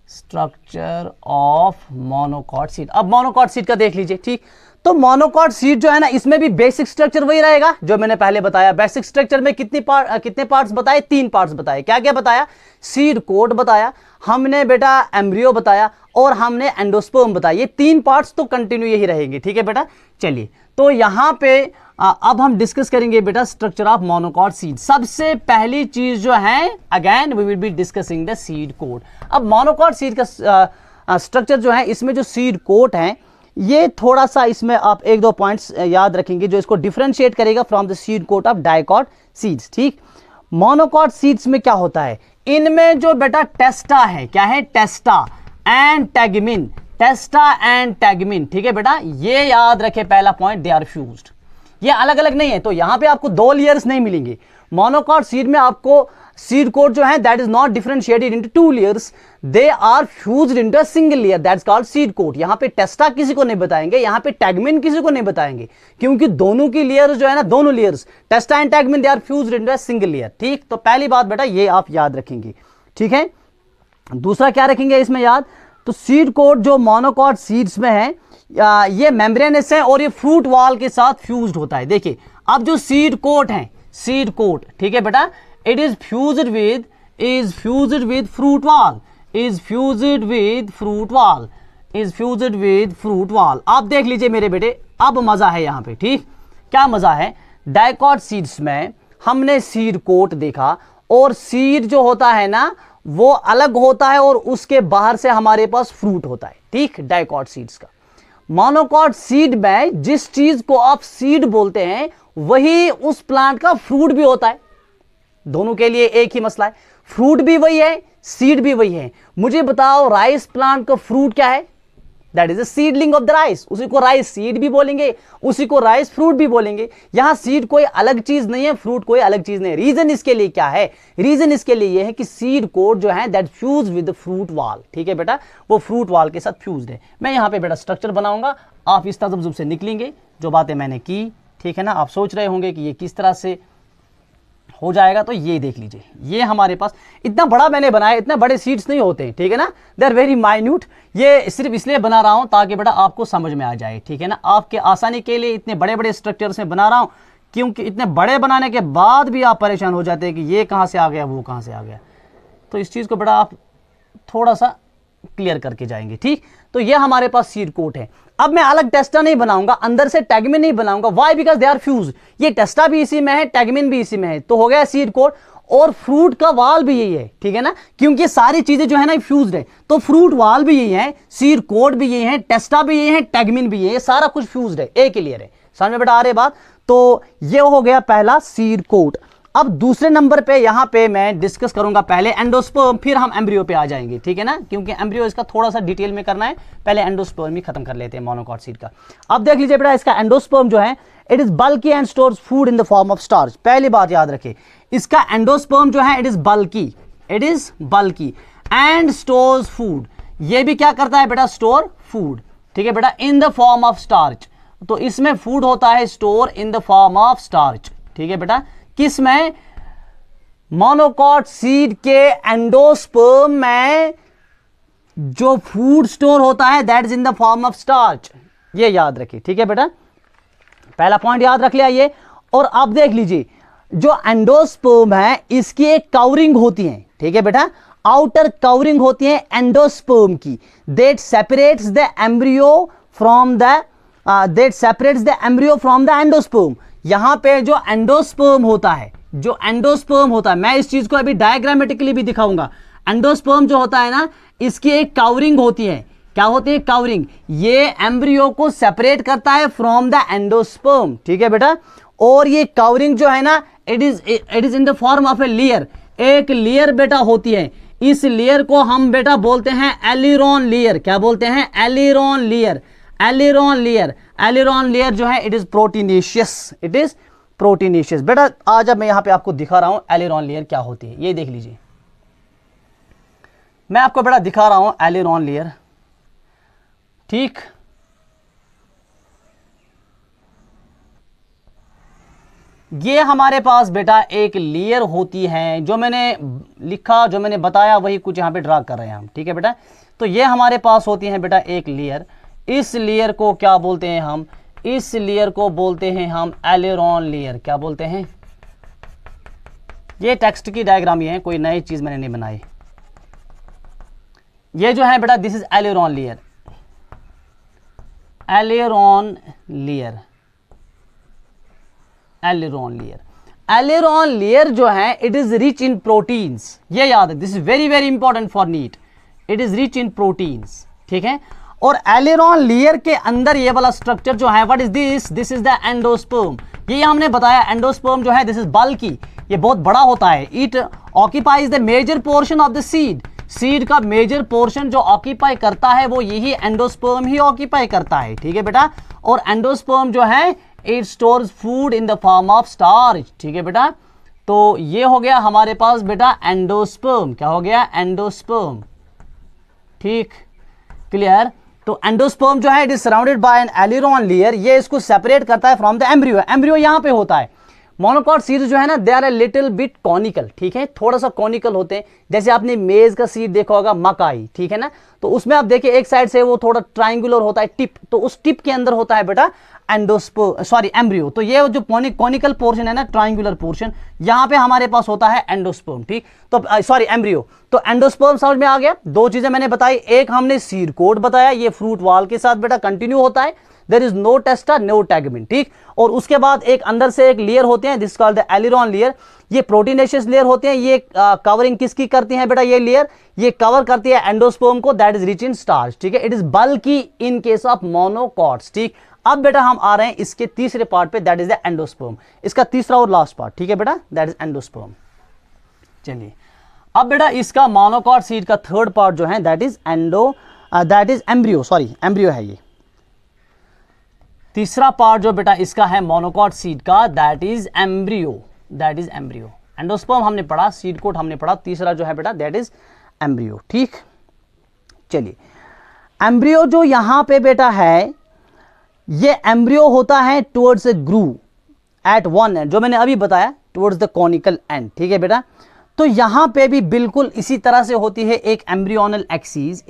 structure of monocot seed. अब मोनोकॉट सीड का देख लीजिए, ठीक। तो मोनोकॉट सीड जो है ना, इसमें भी बेसिक स्ट्रक्चर वही रहेगा जो मैंने पहले बताया। बेसिक स्ट्रक्चर में कितने पार्ट्स बताए, 3 पार्ट्स बताए। क्या क्या बताया, सीड कोट बताया हमने बेटा, एम्ब्रियो बताया, और हमने एंडोस्पर्म बताया। ये 3 पार्ट्स तो कंटिन्यू यही रहेंगे, ठीक है बेटा। चलिए तो यहां पे अब हम डिस्कस करेंगे बेटा स्ट्रक्चर ऑफ मोनोकॉट सीड। सबसे पहली चीज जो है, again we will be discussing the seed coat. अब मोनोकॉट सीड का स्ट्रक्चर जो है, इसमें जो सीड कोट है, ये थोड़ा सा इसमें आप 1-2 पॉइंट्स याद रखेंगे जो इसको डिफरेंशिएट करेगा from the seed coat of dicot seeds, ठीक। मोनोकॉट सीड्स में क्या होता है, इनमें जो बेटा टेस्टा है, क्या है, टेस्टा एंड टैगमिन, टेस्टा एंड टैगमिन, ठीक है बेटा। ये याद रखे पहला पॉइंट, दे आर फ्यूज्ड, ये अलग अलग नहीं है। तो यहां पे आपको 2 लेयर्स नहीं मिलेंगे। मोनोकॉट सीड में आपको सीड कोट जो है that is not differentiated into 2 layers, they are fused into a single layer, that's called seed coat. यहां पे टेस्टा किसी को नहीं बताएंगे, यहां पे टैगमिन किसी को नहीं बताएंगे, क्योंकि दोनों की लेयर जो है ना, दोनों layers testa and tegmen they are fused into a single layer, ठीक। तो पहली बात बेटा ये आप याद रखेंगे, ठीक है। दूसरा क्या रखेंगे इसमें याद, तो सीड कोट जो मोनोकॉट सीड्स में है, ये मेम्ब्रेनस है और ये फ्रूट वॉल के साथ फ्यूज्ड होता है। देखिए अब जो सीड कोट है, सीड कोट, ठीक है बेटा, it is fused with fruit wall, is fused with fruit wall. आप देख लीजिए मेरे बेटे, अब मजा है यहां पे, ठीक। क्या मजा है, डाइकॉट सीड्स में हमने सीड कोट देखा, और सीड जो होता है ना वो अलग होता है, और उसके बाहर से हमारे पास फ्रूट होता है, ठीक, डाइकॉट सीड्स का। मोनोकॉट सीड में जिस चीज को आप सीड बोलते हैं वही उस प्लांट का फ्रूट भी होता है। दोनों के लिए एक ही मसला है, फ्रूट भी वही है, सीड भी वही है। मुझे बताओ राइस प्लांट का फ्रूट क्या है, that is a seedling of the rice, उसी को राइस सीड भी बोलेंगे, उसी को राइस फ्रूट भी बोलेंगे। यहां सीड कोई अलग चीज नहीं है, फ्रूट कोई अलग चीज नहीं है। रीजन इसके लिए क्या है, रीजन इसके लिए यह है कि सीड कोट जो है that fuse with the fruit wall, ठीक है बेटा, वो फ्रूट वॉल के साथ फ्यूज्ड है। मैं यहां पे बेटा स्ट्रक्चर बनाऊंगा, आप इस तजब्जुब से निकलेंगे जो बातें मैंने की, ठीक है ना। आप सोच रहे होंगे कि ये किस तरह से हो जाएगा, तो ये देख लीजिए, ये हमारे पास इतना बड़ा मैंने बनाया, इतने बड़े सीड्स नहीं होते हैं, ठीक है ना, दे आर वेरी माइन्यूट। ये सिर्फ इसलिए बना रहा हूं ताकि बेटा आपको समझ में आ जाए, ठीक है ना। आपके आसानी के लिए इतने बड़े बड़े स्ट्रक्चर्स में बना रहा हूं, क्योंकि इतने बड़े बनाने के बाद भी आप परेशान हो जाते हैं कि ये कहां से आ गया, वो कहां से आ गया। तो इस चीज को बेटा आप थोड़ा सा क्लियर करके जाएंगे, ठीक। तो ये हमारे पास सीड कोट है। अब मैं अलग टेस्टा नहीं बनाऊंगा, अंदर से टैगमिन नहीं बनाऊंगा, why, because they are fuse. ये टेस्टा भी इसी में है, टैगमिन भी इसी में है, तो हो गया सीड कोट। और फ्रूट का वाल भी यही है, ठीक है ना, क्योंकि सारी चीजें जो है ना फ्यूज्ड है, तो फ्रूट वाल भी यही है, सीड कोट भी यही है, टेस्टा भी यही है, टैगमिन भी यही है, सारा कुछ फ्यूज्ड है, एक क्लियर है। समझ में बेटा आ रही बात। तो ये हो गया पहला सीड कोट। अब दूसरे नंबर पे यहां पे मैं डिस्कस करूंगा पहले एंडोस्पर्म, फिर हम एम्ब्रियो पे आ जाएंगे, ठीक है ना, क्योंकि एम्ब्रियो इसका थोड़ा सा डिटेल में करना है, पहले एंडोस्पर्म ही खत्म कर लेते हैं मोनोकॉट सीड का। अब देख लीजिए बेटा, इसका एंडोस्पर्म जो है it is bulky and stores food in the form of starch. पहली बात याद रखें, इसका एंडोस्पर्म जो है it is bulky and stores food. ये भी क्या करता है बेटा, स्टोर फूड, ठीक है बेटा, इन द फॉर्म ऑफ स्टार्च। तो इसमें फूड होता है store in the form of starch. ठीक है बेटा, किस में? मोनोकॉट सीड के एंडोस्पर्म में जो फूड स्टोर होता है that is in the form of starch, ये याद रखिए। ठीक है बेटा, पहला पॉइंट याद रख लिया ये। और अब देख लीजिए, जो एंडोस्पर्म है इसकी एक कवरिंग होती है। ठीक है बेटा, आउटर कवरिंग होती है एंडोस्पर्म की, that separates the embryo from the endosperm. यहां पे जो एंडोस्पर्म होता है, मैं इस चीज को अभी डायग्रामेटिकली भी दिखाऊंगा। एंडोस्पर्म जो होता है ना, इसकी एक कवरिंग होती है। क्या होती है? कवरिंग। ये एम्ब्रियो को सेपरेट करता है फ्रॉम द एंडोस्पर्म। ठीक है बेटा, और ये कवरिंग जो है ना, it is in the form of a layer. एक लेयर बेटा होती है, इस लेयर को हम बेटा बोलते हैं एलिरॉन लेयर। क्या बोलते हैं? एलिरॉन लेयर। एलिरॉन लेयर जो है इट इज प्रोटीनेशियस। बेटा आज अब मैं यहां पे आपको दिखा रहा हूं एलिरॉन लेयर क्या होती है, ये देख लीजिए। मैं आपको बेटा दिखा रहा हूं एलिरॉन लेयर। ठीक, ये हमारे पास बेटा एक लेयर होती है। जो मैंने लिखा, जो मैंने बताया, वही कुछ यहां पे ड्रा कर रहे हैं हम। ठीक है बेटा, तो ये हमारे पास होती है बेटा एक लेयर। इस लेयर को क्या बोलते हैं हम? इस लेयर को बोलते हैं हम एलिरॉन लेयर। क्या बोलते हैं? ये टेक्स्ट की डायग्राम ये है, कोई नई चीज मैंने नहीं बनाई। ये जो है बेटा this is aleurone layer. Aleurone layer जो है it is rich in proteins. ये याद है, this is very very important for NEET. It is rich in proteins. ठीक है, और एलिरॉन लेयर के अंदर ये वाला स्ट्रक्चर जो है, what is this? This is the endosperm. ये हमने बताया, एंडोस्पर्म जो है दिस इज बल्की, ये बहुत बड़ा होता है। It occupies the major portion of the seed का मेजर पोर्शन जो ऑक्यूपाई करता है वो यही एंडोस्पर्म ही ऑक्यूपाई करता है। ठीक है बेटा, और एंडोस्पर्म जो है it stores food in the form of starch. ठीक है बेटा, तो ये हो गया हमारे पास बेटा एंडोस्पर्म। क्या हो गया? एंडोस्पर्म। ठीक, क्लियर? तो एंडोस्पर्म जो है it is surrounded by an aleurone layer. ये इसको सेपरेट करता है फ्रॉम द एम्ब्रियो। एम्ब्रियो यहां पे होता है। मोनोकॉट सीड्स जो है ना, they are a little bit conical. ठीक है, थोड़ा सा कॉनिकल होते हैं। जैसे आपने मेज का सीड देखा होगा, मकाई। ठीक है ना, तो उसमें आप देखिए एक साइड से वो थोड़ा ट्राइंगुलर होता है टिप, तो उस टिप के अंदर होता है बेटा एम्ब्रियो। तो ये जो कॉनिकल पोर्शन है ना, ट्राइंगुलर पोर्शन, यहां पे हमारे पास होता है एंडोस्पर्म। ठीक, तो एम्ब्रियो। तो एंडोस्पर्म समझ में आ गया। दो चीजें मैंने बताई, एक हमने सीड कोड बताया, ये फ्रूट वॉल के साथ बेटा कंटिन्यू होता है। There is no testa, no tegmen. ठीक, और उसके बाद एक अंदर से एक लेयर होते हैं, दिस कॉल्ड द एलिरॉन लेयर। ये प्रोटीनेशियस लेयर होते हैं। ये कवरिंग किसकी करती है बेटा? ये लेयर ये कवर करती है एंडोस्पर्म को, that is rich in starch. ठीक है, it is bulky in case of monocots. ठीक, अब बेटा हम आ रहे हैं इसके तीसरे पार्ट पे, दैट इज द एंडोस्पर्म। इसका तीसरा और लास्ट पार्ट। ठीक है बेटा, दैट इज एंडोस्पर्म। चलिए, अब बेटा इसका मोनोकॉट सीड का थर्ड पार्ट जो है दैट इज एम्ब्रियो। एम्ब्रियो है ये। तीसरा पार्ट जो बेटा इसका है मोनोकॉट सीड का, दैट इज एम्ब्रियो। एंडोस्पर्म हमने पढ़ा, सीड कोट हमने पढ़ा, तीसरा जो है बेटा दैट इज एम्ब्रियो। ठीक, चलिए, एम्ब्रियो जो यहां पे बेटा है, ये एम्ब्रियो होता है towards a groove at one end, जो मैंने अभी बताया टुवर्ड्स द कॉनिकल एंड। ठीक है बेटा, तो यहां पे भी बिल्कुल इसी तरह से होती है एक एम्ब्रियोनल एक्सीज।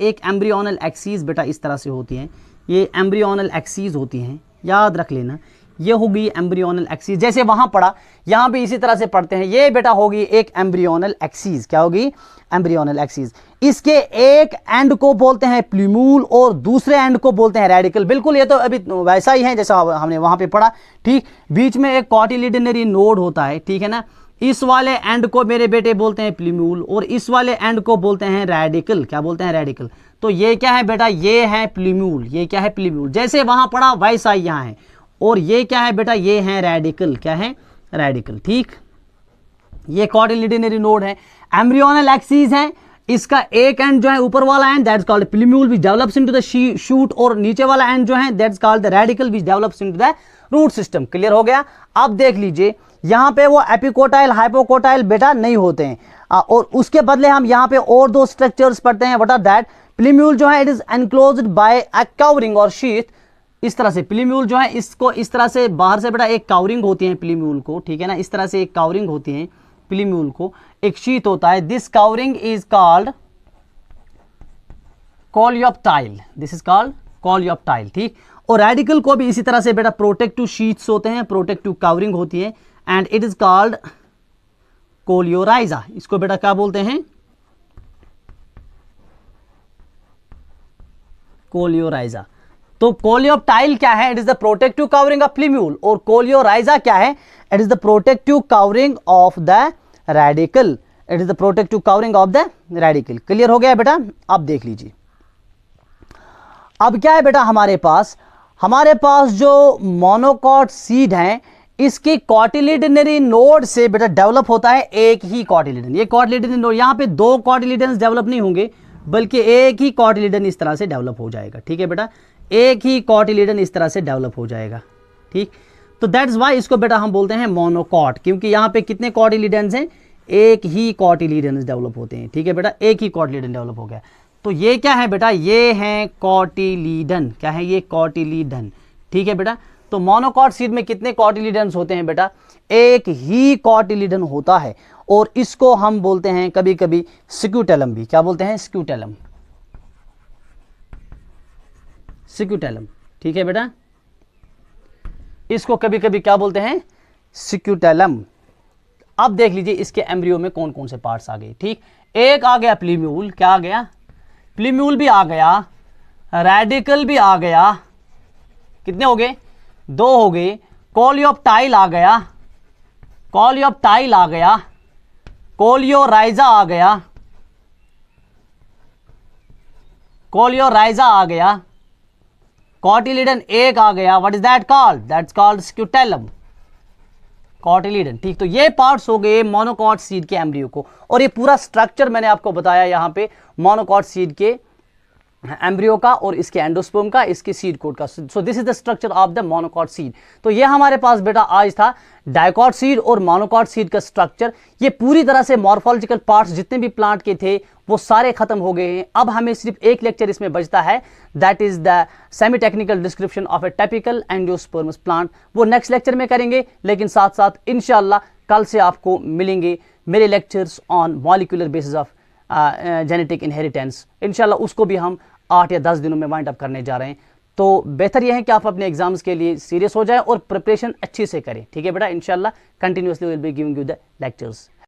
बेटा इस तरह से होती है, ये एम्ब्रियोनल एक्सीज होती हैं, याद रख लेना। ये होगी एम्ब्रियोनल एक्सीज, जैसे वहां पढ़ा यहां भी इसी तरह से पढ़ते हैं। ये बेटा होगी एक एम्ब्रियोनल एक्सीज। क्या होगी? Embryonal axis. इसके एक एंड को बोलते हैं प्ल्यूम्यूल और दूसरे एंड को बोलते हैं रेडिकल। बिल्कुल ये तो अभी वैसा ही है जैसा हमने वहां पे पढ़ा। ठीक, बीच में एक कॉटिलिडनरी नोड होता है। ठीक है ना, इस वाले एंड को मेरे बेटे बोलते हैं प्ल्यूम्यूल और इस वाले एंड को बोलते हैं रेडिकल। क्या बोलते हैं? रेडिकल। तो ये क्या है बेटा? ये है प्ल्यूम्यूल। ये क्या है? प्ल्यूम्यूल। जैसे वहां पढ़ा वैसा ही यहां है। और ये क्या है बेटा? ये है रेडिकल। क्या है? रेडिकल। ठीक, ये कॉटिलिडनरी नोड है, एम्ब्रियोनल एक्सिस है। इसका एक एंड जो है ऊपर वाला end that's called plumule which develops into the shoot, और नीचे वाला एंड जो है that's called the radicle which develops into the root system. Clear हो गया? अब देख लीजिए, यहां पे वो एपिकोटाइल हाइपोकोटाइल बेटा नहीं होते हैं, और उसके बदले हम यहां पे और दो स्ट्रक्चर्स पढ़ते हैं। What are that? प्ल्यूम्यूल जो है it is enclosed bye a covering और शीथ। इस तरह से प्लीम्यूल जो है इसको इस तरह से बाहर से बेटा एक कावरिंग होती है प्लीम्यूल को, ठीक है ना, इस तरह से एक कावरिंग होती है प्लीम्यूल को, एक शीट होता है, this covering is called coleoptile, this is called coleoptile, ठीक। और रेडिकल को भी इसी तरह से बेटा प्रोटेक्टिव शीट्स होते हैं, प्रोटेक्टिव कावरिंग होती है, and it is called coleorhiza, इसको बेटा क्या बोलते हैं, कोलियोराइजा। तो कोलियोप्टाइल क्या है, it is the protective covering of प्लीम्यूल, और कोलियोराइजा क्या है, it is the protective covering of the radical, it is the protective covering of the radical. Clear हो गया बेटा। अब देख लीजिए, अब क्या है बेटा, हमारे पास जो मोनोकॉट सीड है इसकी कॉटिलिडनरी नोड से बेटा डेवलप होता है एक ही कॉटिलिडन। ये कॉटिलिडन नोड, यहां पे दो कॉटिलिडन्स डेवलप नहीं होंगे बल्कि एक ही कॉटिलिडन इस तरह से डेवलप हो जाएगा, ठीक है बेटा, एक ही कॉटिलिडन इस तरह से डेवलप हो जाएगा, ठीक। तो दैट्स वाई इसको बेटा हम बोलते हैं मोनोकॉट, क्योंकि यहां पे कितने कॉटिलिडन्स हैं, एक ही कॉटिलिडन्स डेवलप होते हैं, ठीक है बेटा, एक ही कॉटिलिडन डेवलप हो गया। तो ये क्या है बेटा, ये है कॉटिलिडन, क्या है ये, कॉटिलिडन, ठीक है बेटा। तो मोनोकॉट सीड में कितने कॉटिलिडन्स होते हैं बेटा, एक ही कॉटिलिडन होता है, और इसको हम बोलते हैं कभी कभी स्क्यूटेलम भी, क्या बोलते हैं, स्क्यूटेलम, स्क्यूटेलम, ठीक है बेटा, इसको कभी कभी क्या बोलते हैं, स्क्यूटेलम। अब देख लीजिए इसके एम्ब्रियो में कौन कौन से पार्ट्स आ गए, ठीक। एक आ गया प्लीम्यूल, क्या आ गया, प्लीम्यूल भी आ गया, रेडिकल भी आ गया, कितने हो गए, दो हो गए, कोलियोप्टाइल आ गया, कोलियोप्टाइल आ गया, कोलियोराइजा आ गया, कोलियोराइजा आ गया, कॉटिलिडन एक आ गया, what is that called, that's called scutellum, cotyledon, ठीक। तो ये पार्ट्स हो गए मोनोकॉट सीड के एम्ब्रियो को, और ये पूरा स्ट्रक्चर मैंने आपको बताया यहां पे मोनोकॉट सीड के एम्ब्रियो का और इसके एंडोस्पर्म का, इसके सीड कोट का। So this is the structure of the monocot seed. तो ये हमारे पास बेटा आज था डाइकॉट सीड और मोनोकॉट सीड का स्ट्रक्चर। ये पूरी तरह से मॉर्फोलॉजिकल पार्ट्स जितने भी प्लांट के थे वो सारे खत्म हो गए हैं। अब हमें सिर्फ एक लेक्चर इसमें बचता है, that is the semi technical description of a typical angiospermous plant. वो नेक्स्ट लेक्चर में करेंगे, लेकिन साथ साथ इंशाल्लाह कल से आपको मिलेंगे मेरे lectures on molecular basis of genetic inheritance. इंशाल्लाह उसको भी हम 8 या 10 दिनों में वाइंड अप करने जा रहे हैं। तो बेहतर यह है कि आप अपने एग्जाम्स के लिए सीरियस हो जाएं और प्रिपरेशन अच्छी से करें, ठीक है बेटा। इंशाल्लाह continuously will be giving you the lectures.